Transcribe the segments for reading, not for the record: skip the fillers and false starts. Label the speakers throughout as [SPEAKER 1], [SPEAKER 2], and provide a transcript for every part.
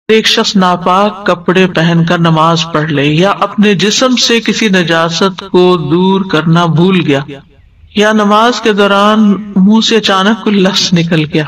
[SPEAKER 1] ایک شخص ناپاک کپڑے پہن کر نماز پڑھ لے یا اپنے جسم سے کسی نجاست کو دور کرنا بھول گیا یا نماز کے دوران منہ سے اچانک کوئی لفظ نکل گیا،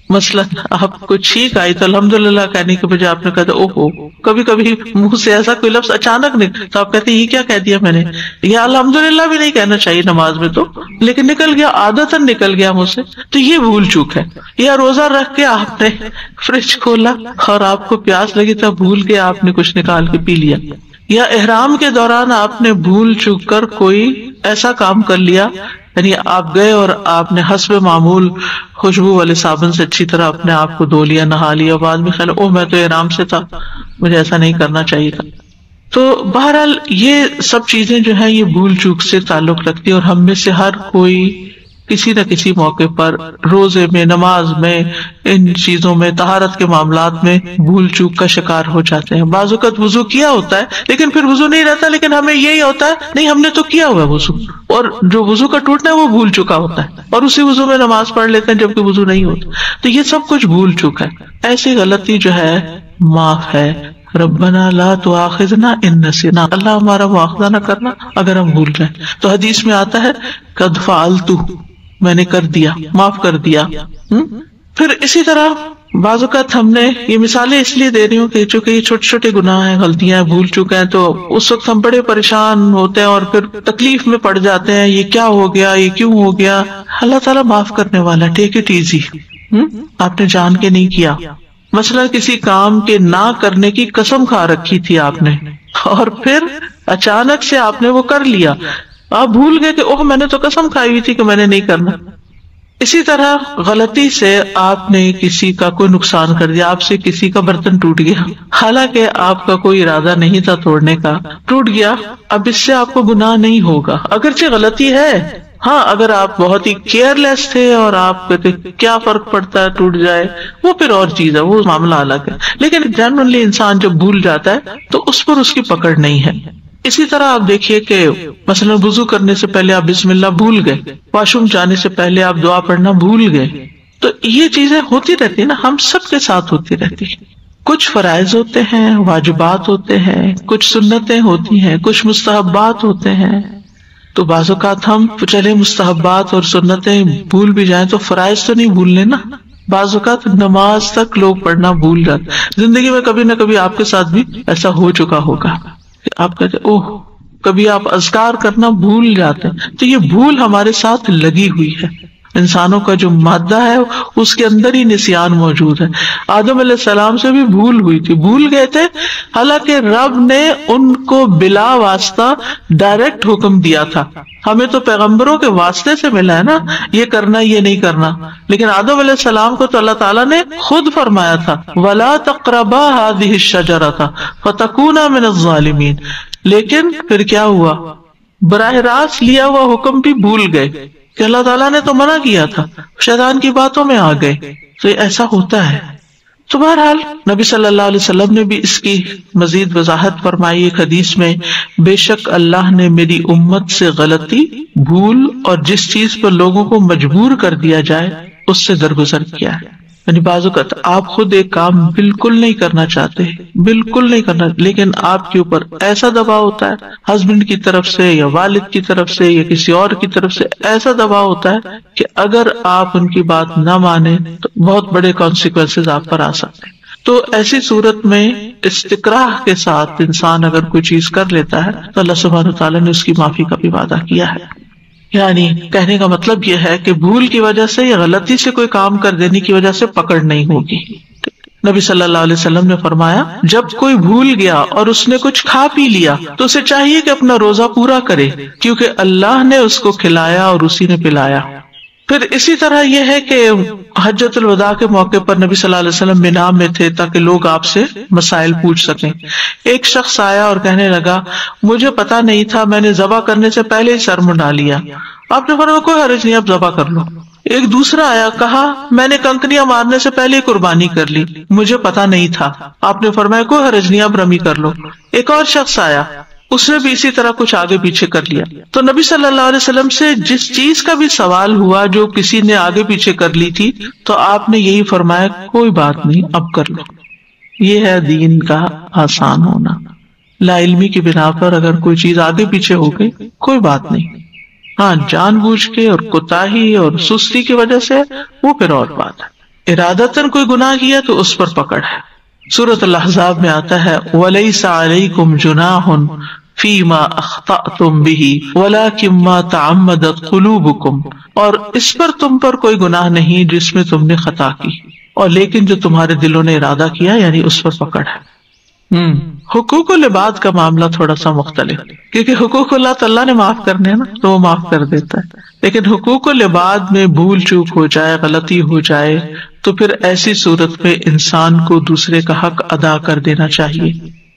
[SPEAKER 1] مثلا آپ کو چھینک آئی تو الحمدللہ کہنے کے بجائے آپ نے کہا اوہو، کبھی کبھی منہ سے ایسا کوئی لفظ اچانک نکل تو آپ کہتے ہیں یہ کیا کہہ دیا میں نے، یا الحمدللہ بھی نہیں کہنا چاہیے نماز میں تو، لیکن نکل گیا، عادتاً نکل گیا منہ سے، تو یہ بھول چوک ہے۔ یا روزہ رکھ کے آپ نے فریج کھولا اور آپ کو پیاس لگی تو بھول کے آپ نے کچھ نکال کے پی لیا، یا احرام کے دوران آپ نے بھول چوک کر کوئی ایسا کام کر لیا، یعنی آپ گئے اور آپ نے حسب معمول خوشبو والے صابن سے اچھی طرح اپنے آپ کو دھو لیا، نہا لیا، بعد میں خیال میں تو احرام سے تھا، مجھے ایسا نہیں کرنا چاہیے تھا۔ تو بہرحال یہ سب چیزیں جو ہیں یہ بھول چوک سے تعلق رکھتی ہیں، اور ہم میں سے ہر کوئی کسی نہ کسی موقع پر روزے میں، نماز میں، ان چیزوں میں، طہارت کے معاملات میں بھول چوک کا شکار ہو جاتے ہیں۔ بعض اوقات وضو کیا ہوتا ہے لیکن پھر وضو نہیں رہتا، لیکن ہمیں یہی ہوتا ہے نہیں ہم نے تو کیا ہوا ہے وضو، اور جو وضو کا ٹوٹنا ہے وہ بھول چکا ہوتا ہے، اور اسی وضو میں نماز پڑھ لیتے ہیں جبکہ وضو نہیں ہوتا۔ تو یہ سب کچھ بھول چک ہے، ایسی غلطی جو ہے معاف ہے۔ ربنا لا تؤاخذنا ان نسینا، اللہ ہمارا مواخذہ نہ کرنا اگر ہم بھول جائیں۔ تو حدیث میں آتا ہے قد فعلت، میں نے کر دیا، معاف کر دیا۔ پھر اسی طرح بعض اوقات ہم نے یہ مثالیں اس لیے دے رہی ہوں کہ چونکہ یہ چھوٹے چھوٹے گناہ ہیں، غلطیاں بھول چکے ہیں، تو اس وقت ہم بڑے پریشان ہوتے ہیں اور پھر تکلیف میں پڑ جاتے ہیں، یہ کیا ہو گیا، یہ کیوں ہو گیا۔ اللہ تعالیٰ معاف کرنے والا، ٹیک اٹ ایزی۔ آپ نے جان کے نہیں کیا، مثلا کسی کام کے نہ کرنے کی قسم کھا رکھی تھی آپ نے، اور پھر اچانک سے آپ نے وہ کر لیا، آپ بھول گئے کہ اوہ میں نے تو قسم کھائی ہوئی تھی کہ میں نے نہیں کرنا۔ اسی طرح غلطی سے آپ نے کسی کا کوئی نقصان کر دیا، آپ سے کسی کا برتن ٹوٹ گیا، حالانکہ آپ کا کوئی ارادہ نہیں تھا توڑنے کا، ٹوٹ گیا، اب اس سے آپ کو گناہ نہیں ہوگا، اگرچہ غلطی ہے۔ ہاں اگر آپ بہت ہی کیئر لیس تھے اور آپ کہتے کیا فرق پڑتا ہے ٹوٹ جائے، وہ پھر اور چیز ہے، وہ معاملہ الگ ہے، لیکن جنرلی انسان جب بھول جاتا ہے تو اس پر اس کی پکڑ نہیں ہے۔ اسی طرح آپ دیکھیے کہ مثلا وضو کرنے سے پہلے آپ بسم اللہ بھول گئے، واش روم جانے سے پہلے آپ دعا پڑھنا بھول گئے، تو یہ چیزیں ہوتی رہتی ہیں نا، ہم سب کے ساتھ ہوتی رہتی ہیں۔ کچھ فرائض ہوتے ہیں، واجبات ہوتے ہیں، کچھ سنتیں ہوتی ہیں، کچھ مستحبات ہوتے ہیں، تو بعض اوقات ہم چلے مستحبات اور سنتیں بھول بھی جائیں تو فرائض تو نہیں بھولنے نا۔ بعض اوقات نماز تک لوگ پڑھنا بھول جاتے، زندگی میں کبھی نہ کبھی آپ کے ساتھ بھی ایسا ہو چکا ہوگا، آپ کہتے اوہ، کبھی آپ اذکار کرنا بھول جاتے ہیں، تو یہ بھول ہمارے ساتھ لگی ہوئی ہے۔ انسانوں کا جو مادہ ہے اس کے اندر ہی نسیان موجود ہے۔ آدم علیہ السلام سے بھی بھول ہوئی تھی، بھول گئے تھے، حالانکہ رب نے ان کو بلا واسطہ ڈائریکٹ حکم دیا تھا۔ ہمیں تو پیغمبروں کے واسطے سے ملا ہے نا، یہ کرنا یہ نہیں کرنا، لیکن آدم علیہ السلام کو تو اللہ تعالیٰ نے خود فرمایا تھا وَلَا تَقْرَبَا هَٰذِهِ الشَّجَرَةَ فَتَكُونَا مِنَ الظَّالِمِينَ، لیکن پھر کیا ہوا، براہ راست لیا ہوا حکم بھی بھول گئے کہ اللہ تعالیٰ نے تو منع کیا تھا، شیطان کی باتوں میں آ گئے، تو ایسا ہوتا ہے۔ تو بہرحال نبی صلی اللہ علیہ وسلم نے بھی اس کی مزید وضاحت فرمائی ایک حدیث میں، بے شک اللہ نے میری امت سے غلطی، بھول اور جس چیز پر لوگوں کو مجبور کر دیا جائے اس سے درگزر کیا ہے۔ یعنی بعض اوقات آپ خود ایک کام بالکل نہیں کرنا چاہتے، بالکل نہیں کرنا، لیکن آپ کے اوپر ایسا دباؤ ہوتا ہے ہسبینڈ کی طرف سے یا والد کی طرف سے یا کسی اور کی طرف سے، ایسا دباؤ ہوتا ہے کہ اگر آپ ان کی بات نہ مانیں تو بہت بڑے کانسیکوینسز آپ پر آ سکتے ہیں۔ تو ایسی صورت میں استقراہ کے ساتھ انسان اگر کوئی چیز کر لیتا ہے تو اللہ سبحانہ وتعالیٰ نے اس کی معافی کا بھی وعدہ کیا ہے۔ یعنی کہنے کا مطلب یہ ہے کہ بھول کی وجہ سے یا غلطی سے کوئی کام کر دینے کی وجہ سے پکڑ نہیں ہوگی۔ نبی صلی اللہ علیہ وسلم نے فرمایا جب کوئی بھول گیا اور اس نے کچھ کھا پی لیا تو اسے چاہیے کہ اپنا روزہ پورا کرے، کیونکہ اللہ نے اس کو کھلایا اور اسی نے پلایا۔ پھر اسی طرح یہ ہے کہ حجۃ الوداع کے موقع پر نبی صلی اللہ علیہ وسلم مینا میں تھے تاکہ لوگ آپ سے مسائل پوچھ سکیں۔ ایک شخص آیا اور کہنے لگا مجھے پتا نہیں تھا، میں نے ذبح کرنے سے پہلے ہی سر منڈا لیا۔ آپ نے فرمایا کوئی حرج نہیں، اب ذبح کر لو۔ ایک دوسرا آیا، کہا میں نے کنکریاں مارنے سے پہلے ہی قربانی کر لی، مجھے پتا نہیں تھا۔ آپ نے فرمایا کوئی حرج نہیں، اب رمی کر لو۔ ایک اور شخص آیا، اس نے بھی اسی طرح کچھ آگے پیچھے کر لیا۔ تو نبی صلی اللہ علیہ وسلم سے جس چیز کا بھی سوال ہوا جو کسی نے آگے پیچھے کر لی تھی تو آپ نے یہی فرمایا کوئی بات نہیں، اب کر لو۔ یہ ہے دین کا آسان ہونا. لا علمی کی بنا پر اگر کوئی چیز آگے پیچھے ہو گئی کوئی بات نہیں، ہاں جان بوجھ کے اور کوتاہی اور سستی کی وجہ سے وہ پھر اور بات ہے. ارادتاً کوئی گناہ کیا تو اس پر پکڑ ہے. سورۃ الاحزاب میں آتا ہے وَلَيْسَ عَلَيْكُمْ جُنَاحٌ فِيمَا أَخْطَأْتُمْ بِهِ وَلَكِنْ مَا تَعَمَّدَتْ قُلُوبُكُمْ، اور اس پر تم پر کوئی گناہ نہیں جس میں تم نے خطا کی، اور لیکن جو تمہارے دلوں نے ارادہ کیا یعنی اس پر پکڑ ہے. حقوق العباد کا معاملہ تھوڑا سا مختلف، کیونکہ حقوق اللہ تعالیٰ نے معاف کرنے ہیں نا تو وہ معاف کر دیتا ہے، لیکن حقوق العباد میں بھول چوک ہو جائے، غلطی ہو جائے تو پھر ایسی صورت میں انسان کو دوسرے کا حق ادا کر دینا چاہیے.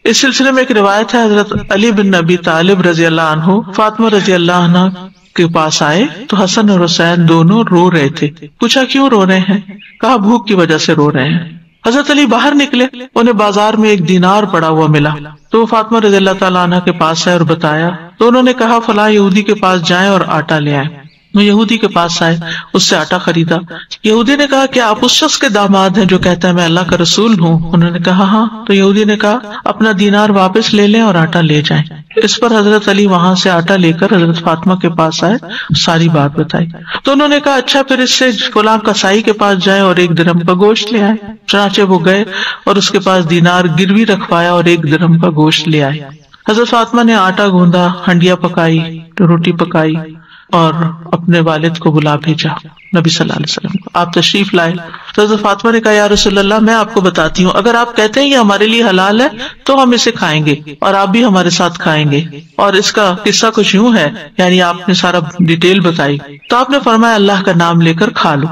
[SPEAKER 1] اس سلسلے میں ایک روایت ہے، حضرت علی بن ابی طالب رضی اللہ عنہ فاطمہ رضی اللہ عنہ کے پاس آئے تو حسن اور حسین دونوں رو رہے تھے. پوچھا کیوں رو رہے ہیں؟ کہا بھوک کی وجہ سے رو رہے ہیں. حضرت علی باہر نکلے، انہیں بازار میں ایک دینار پڑا ہوا ملا تو وہ فاطمہ رضی اللہ تعالیٰ عنہ کے پاس آئے اور بتایا تو انہوں نے کہا فلاں یہودی کے پاس جائیں اور آٹا لے آئے. وہ یہودی کے پاس آئے، اس سے آٹا خریدا. یہودی نے کہا کیا آپ اس شخص کے داماد ہیں جو کہتا ہے میں اللہ کا رسول ہوں؟ انہوں نے کہا ہاں. تو یہودی نے کہا اپنا دینار واپس لے لیں اور آٹا لے جائیں. اس پر حضرت علی وہاں سے آٹا لے کر حضرت فاطمہ کے پاس آئے، ساری بات بتائی. تو انہوں نے کہا اچھا پھر اس سے فلاں کسائی کے پاس جائیں اور 1 درہم کا گوشت لے آئے. چنانچہ وہ گئے اور اس کے پاس دینار گروی رکھوایا اور 1 درہم کا گوشت لے آئے. حضرت فاطمہ نے آٹا گوندا، ہنڈیا پکائی، روٹی پکائی اور اپنے والد کو بلا بھیجا نبی صلی اللہ علیہ وسلم کو. آپ تشریف لائے تو حضرت فاطمہ نے کہا یا رسول اللہ میں آپ کو بتاتی ہوں، اگر آپ کہتے ہیں یہ ہمارے لیے حلال ہے تو ہم اسے کھائیں گے اور آپ بھی ہمارے ساتھ کھائیں گے. اور اس کا قصہ کچھ یوں ہے، یعنی آپ نے سارا ڈیٹیل بتائی تو آپ نے فرمایا اللہ کا نام لے کر کھا لو.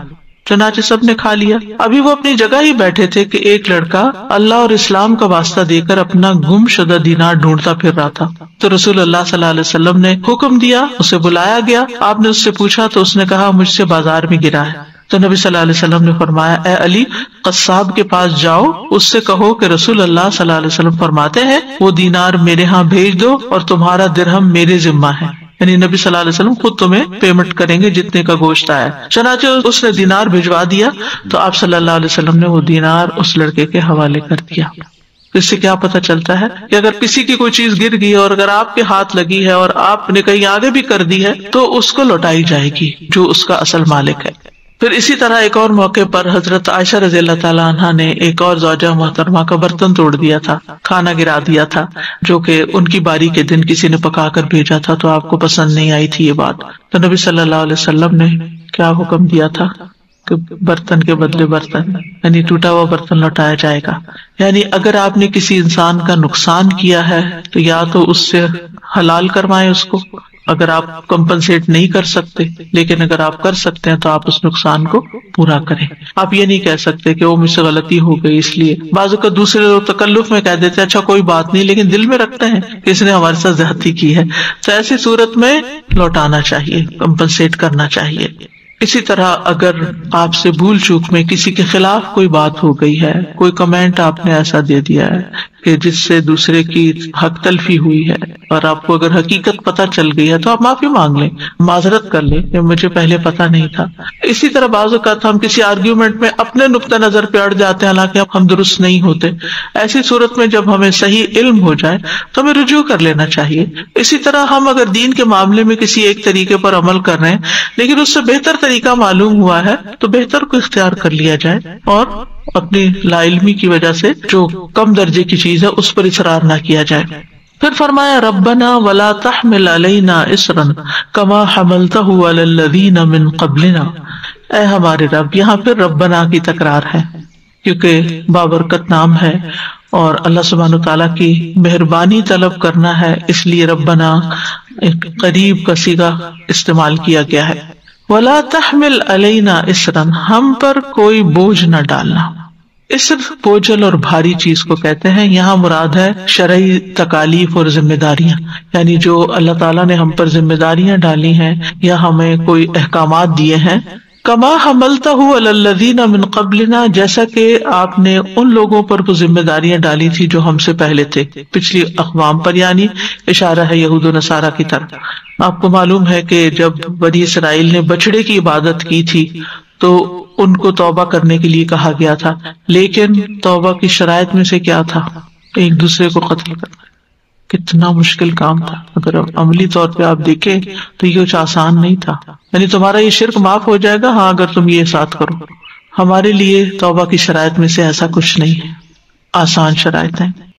[SPEAKER 1] چنانچہ سب نے کھا لیا. ابھی وہ اپنی جگہ ہی بیٹھے تھے کہ ایک لڑکا اللہ اور اسلام کا واسطہ دے کر اپنا گم شدہ دینار ڈھونڈتا پھر رہا تھا. تو رسول اللہ صلی اللہ علیہ وسلم نے حکم دیا، اسے بلایا گیا. آپ نے اس سے پوچھا تو اس نے کہا مجھ سے بازار میں گرا ہے. تو نبی صلی اللہ علیہ وسلم نے فرمایا اے علی قصاب کے پاس جاؤ، اس سے کہو کہ رسول اللہ صلی اللہ علیہ وسلم فرماتے ہیں وہ دینار میرے ہاں بھیج دو اور تمہارا درہم میرے ذمہ ہے. یعنی نبی صلی اللہ علیہ وسلم خود تمہیں پیمنٹ کریں گے جتنے کا گوشت آیا. چنانچہ اس نے دینار بھجوا دیا تو آپ صلی اللہ علیہ وسلم نے وہ دینار اس لڑکے کے حوالے کر دیا. اس سے کیا پتہ چلتا ہے کہ اگر کسی کی کوئی چیز گر گئی اور اگر آپ کے ہاتھ لگی ہے اور آپ نے کہیں آگے بھی کر دی ہے تو اس کو لوٹائی جائے گی جو اس کا اصل مالک ہے. پھر اسی طرح ایک اور موقع پر حضرت عائشہ رضی اللہ تعالیٰ عنہا نے ایک اور زوجہ محترمہ کا برتن توڑ دیا تھا، کھانا گرا دیا تھا جو کہ ان کی باری کے دن کسی نے پکا کر بھیجا تھا تو آپ کو پسند نہیں آئی تھی یہ بات. تو نبی صلی اللہ علیہ وسلم نے کیا حکم دیا تھا کہ برتن کے بدلے برتن، یعنی ٹوٹا ہوا برتن لوٹایا جائے گا. یعنی اگر آپ نے کسی انسان کا نقصان کیا ہے تو یا تو اس سے حلال کروائیں اس کو، اگر آپ کمپنسیٹ نہیں کر سکتے، لیکن اگر آپ کر سکتے ہیں تو آپ اس نقصان کو پورا کریں. آپ یہ نہیں کہہ سکتے کہ وہ مجھ سے غلطی ہو گئی اس لیے. بعض اوقات دوسرے لوگ تکلف میں کہہ دیتے ہیں اچھا کوئی بات نہیں، لیکن دل میں رکھتے ہیں کہ اس نے ہمارے ساتھ زیادتی کی ہے. تو ایسی صورت میں لوٹانا چاہیے، کمپنسیٹ کرنا چاہیے. اسی طرح اگر آپ سے بھول چوک میں کسی کے خلاف کوئی بات ہو گئی ہے، کوئی کمنٹ آپ نے ایسا دے دیا ہے کہ جس سے دوسرے کی حق تلفی ہوئی ہے اور آپ کو اگر حقیقت پتہ چل گئی ہے تو آپ معافی مانگ لیں، معذرت کر لیں کہ مجھے پہلے پتہ نہیں تھا. اسی طرح بعض اوقات ہم کسی آرگیومنٹ میں اپنے نقطہ نظر پہ اڑ جاتے ہیں حالانکہ ہم درست نہیں ہوتے. ایسی صورت میں جب ہمیں صحیح علم ہو جائے تو ہمیں رجوع کر لینا چاہیے. اسی طرح ہم اگر دین کے معاملے میں کسی ایک طریقے پر عمل کر رہے ہیں لیکن اس سے بہتر طریقہ معلوم ہوا ہے تو بہتر کو اختیار کر لیا جائے اور اپنی لا علمی کی وجہ سے جو کم درجے کی چیز ہے اس پر اصرار نہ کیا جائے. پھر فرمایا ربنا ولا تحمل علینا اصرا کما حملته علی الذین من قبلنا. اے ہمارے رب، یہاں پھر ربنا کی تکرار ہے کیونکہ بابرکت نام ہے اور اللہ سبحانہ تعالیٰ کی مہربانی طلب کرنا ہے، اس لیے ربنا ایک قریب کا صیغہ استعمال کیا گیا ہے. ولا تحمل علینا اصرا، ہم پر کوئی بوجھ نہ ڈالنا. اسر بوجھل اور بھاری چیز کو کہتے ہیں. یہاں مراد ہے شرعی تکالیف اور ذمہ داریاں، یعنی جو اللہ تعالیٰ نے ہم پر ذمہ داریاں ڈالی ہیں یا ہمیں کوئی احکامات دیے ہیں. کما حملتہ علی الذین من قبلنا، جیسا کہ آپ نے ان لوگوں پر وہ ذمہ داریاں ڈالی تھی جو ہم سے پہلے تھے، پچھلی اقوام پر، یعنی اشارہ ہے یہود و نصارہ کی طرف. آپ کو معلوم ہے کہ جب بنی اسرائیل نے بچڑے کی عبادت کی تھی تو ان کو توبہ کرنے کے لیے کہا گیا تھا، لیکن توبہ کی شرائط میں سے کیا تھا؟ ایک دوسرے کو قتل کرنا۔ کتنا مشکل کام تھا، اگر عملی طور پہ آپ دیکھیں تو یہ کچھ آسان نہیں تھا۔ یعنی تمہارا یہ شرک معاف ہو جائے گا ہاں اگر تم یہ ساتھ کرو۔ ہمارے لیے توبہ کی شرائط میں سے ایسا کچھ نہیں ہے، آسان شرائط ہیں۔